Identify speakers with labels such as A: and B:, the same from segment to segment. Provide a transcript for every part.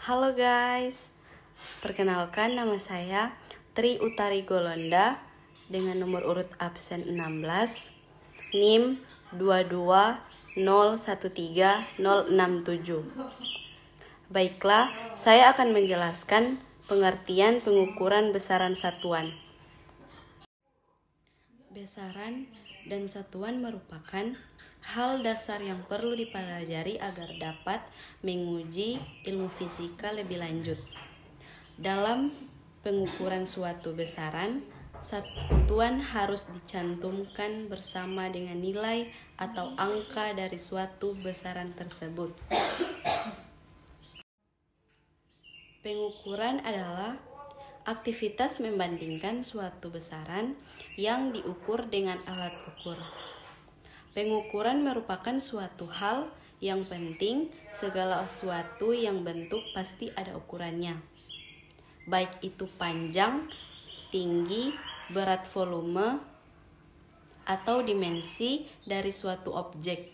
A: Halo guys, perkenalkan nama saya Tri Utari Golonda dengan nomor urut absen 16, NIM 220130067. Baiklah, saya akan menjelaskan pengertian pengukuran besaran satuan. Besaran dan satuan merupakan hal dasar yang perlu dipelajari agar dapat menguji ilmu fisika lebih lanjut. Dalam pengukuran suatu besaran, satuan harus dicantumkan bersama dengan nilai atau angka dari suatu besaran tersebut. Pengukuran adalah aktivitas membandingkan suatu besaran yang diukur dengan alat ukur. Pengukuran merupakan suatu hal yang penting. Segala sesuatu yang bentuk pasti ada ukurannya, baik itu panjang, tinggi, berat, volume, atau dimensi dari suatu objek.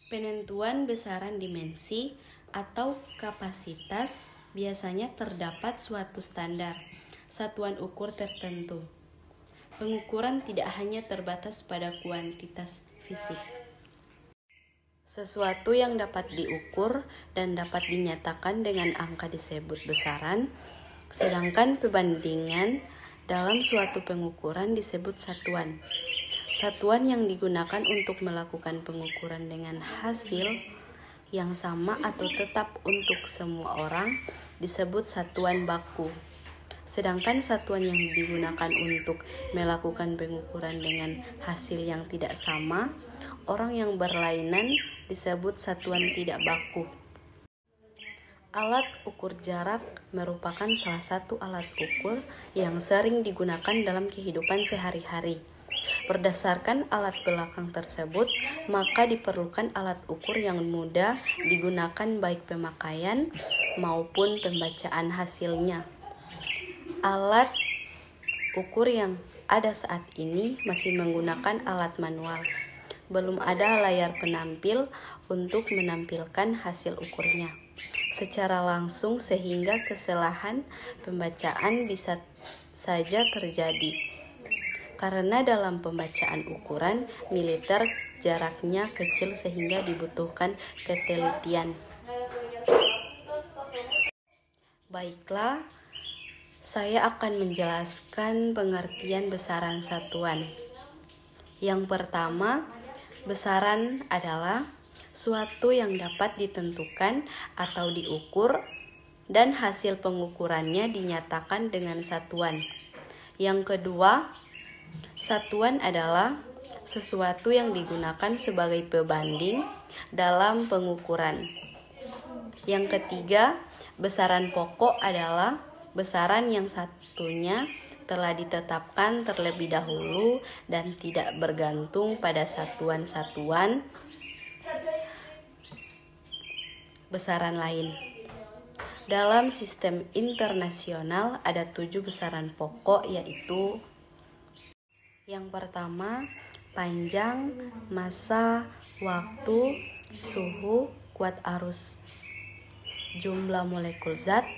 A: Penentuan besaran dimensi atau kapasitas biasanya terdapat suatu standar satuan ukur tertentu. Pengukuran tidak hanya terbatas pada kuantitas fisik. Sesuatu yang dapat diukur dan dapat dinyatakan dengan angka disebut besaran, sedangkan perbandingan dalam suatu pengukuran disebut satuan. Satuan yang digunakan untuk melakukan pengukuran dengan hasil yang sama atau tetap untuk semua orang disebut satuan baku. Sedangkan satuan yang digunakan untuk melakukan pengukuran dengan hasil yang tidak sama, orang yang berlainan, disebut satuan tidak baku. Alat ukur jarak merupakan salah satu alat ukur yang sering digunakan dalam kehidupan sehari-hari. Berdasarkan alat belakang tersebut, maka diperlukan alat ukur yang mudah digunakan baik pemakaian maupun pembacaan hasilnya. Alat ukur yang ada saat ini masih menggunakan alat manual. Belum ada layar penampil untuk menampilkan hasil ukurnya secara langsung sehingga kesalahan pembacaan bisa saja terjadi. Karena dalam pembacaan ukuran militer jaraknya kecil sehingga dibutuhkan ketelitian. Baiklah, saya akan menjelaskan pengertian besaran satuan. Yang pertama, besaran adalah suatu yang dapat ditentukan atau diukur dan hasil pengukurannya dinyatakan dengan satuan. Yang kedua, satuan adalah sesuatu yang digunakan sebagai pebanding dalam pengukuran. Yang ketiga, besaran pokok adalah besaran yang satunya telah ditetapkan terlebih dahulu dan tidak bergantung pada satuan-satuan besaran lain. Dalam sistem internasional ada 7 besaran pokok, yaitu yang pertama, panjang, massa, waktu, suhu, kuat arus, jumlah molekul zat,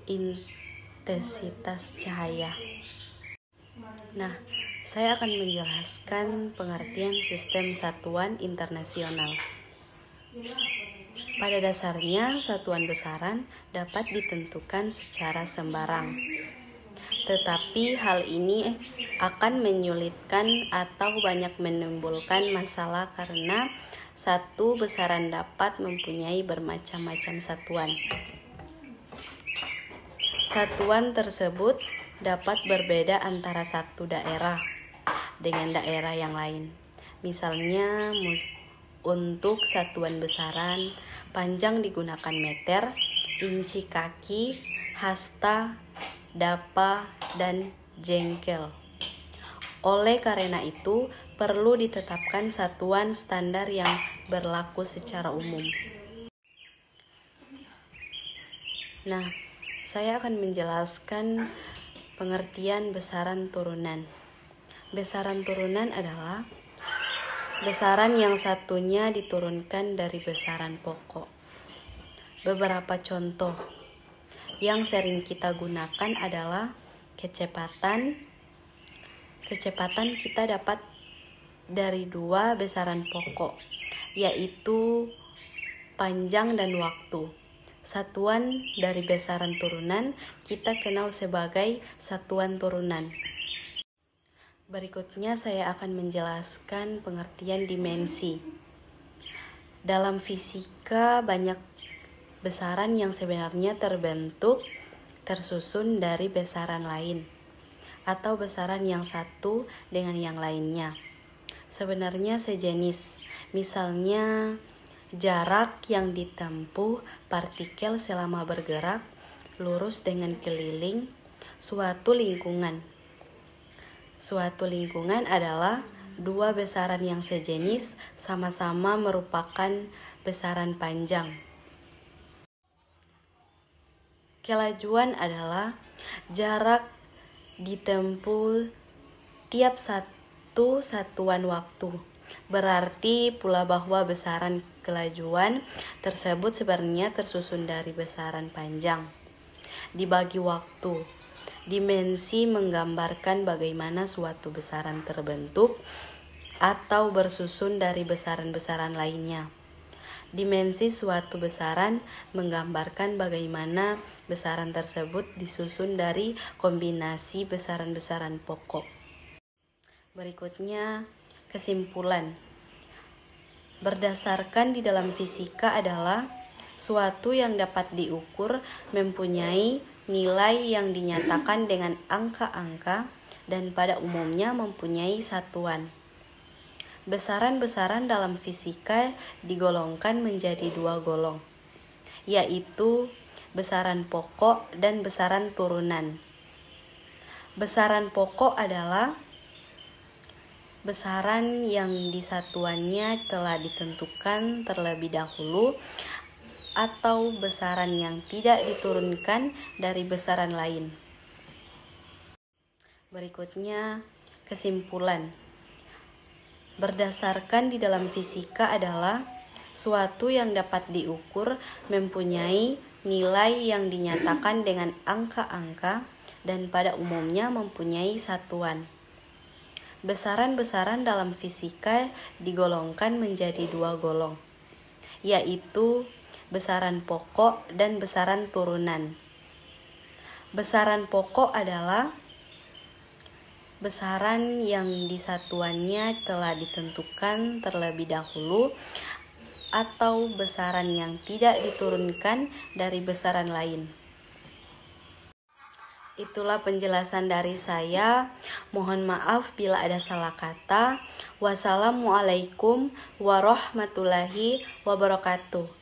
A: intensitas cahaya. Nah, saya akan menjelaskan pengertian sistem satuan internasional. Pada dasarnya, satuan besaran dapat ditentukan secara sembarang. Tetapi hal ini akan menyulitkan atau banyak menimbulkan masalah karena satu besaran dapat mempunyai bermacam-macam satuan. Satuan tersebut dapat berbeda antara satu daerah dengan daerah yang lain. Misalnya, untuk satuan besaran, panjang digunakan meter, inci kaki, hasta, dapa, dan jengkel. Oleh karena itu, perlu ditetapkan satuan standar yang berlaku secara umum. Nah, saya akan menjelaskan pengertian besaran turunan. Besaran turunan adalah besaran yang satunya diturunkan dari besaran pokok. Beberapa contoh yang sering kita gunakan adalah kecepatan. Kecepatan kita dapat dari dua besaran pokok, yaitu panjang dan waktu. Satuan dari besaran turunan kita kenal sebagai satuan turunan. Berikutnya saya akan menjelaskan pengertian dimensi. Dalam fisika banyak besaran yang sebenarnya tersusun dari besaran lain atau besaran yang satu dengan yang lainnya. Sebenarnya sejenis, misalnya jarak yang ditempuh partikel selama bergerak lurus dengan keliling suatu lingkungan. Suatu lingkungan adalah dua besaran yang sejenis sama-sama merupakan besaran panjang. Kelajuan adalah jarak ditempuh tiap satu satuan waktu. Berarti pula bahwa besaran kelajuan tersebut sebenarnya tersusun dari besaran panjang dibagi waktu. Dimensi menggambarkan bagaimana suatu besaran terbentuk atau bersusun dari besaran-besaran lainnya. Dimensi suatu besaran menggambarkan bagaimana besaran tersebut disusun dari kombinasi besaran-besaran pokok. Berikutnya, kesimpulan. Berdasarkan di dalam fisika adalah suatu yang dapat diukur mempunyai nilai yang dinyatakan dengan angka-angka dan pada umumnya mempunyai satuan. Besaran-besaran dalam fisika digolongkan menjadi dua golong, yaitu besaran pokok dan besaran turunan. Besaran pokok adalah besaran yang disatuannya telah ditentukan terlebih dahulu atau besaran yang tidak diturunkan dari besaran lain. Berikutnya, kesimpulan. Berdasarkan di dalam fisika adalah suatu yang dapat diukur mempunyai nilai yang dinyatakan dengan angka-angka dan pada umumnya mempunyai satuan. Besaran-besaran dalam fisika digolongkan menjadi dua golong, yaitu besaran pokok dan besaran turunan. Besaran pokok adalah besaran yang disatuannya telah ditentukan terlebih dahulu atau besaran yang tidak diturunkan dari besaran lain. Itulah penjelasan dari saya. Mohon maaf bila ada salah kata. Wassalamualaikum warahmatullahi wabarakatuh.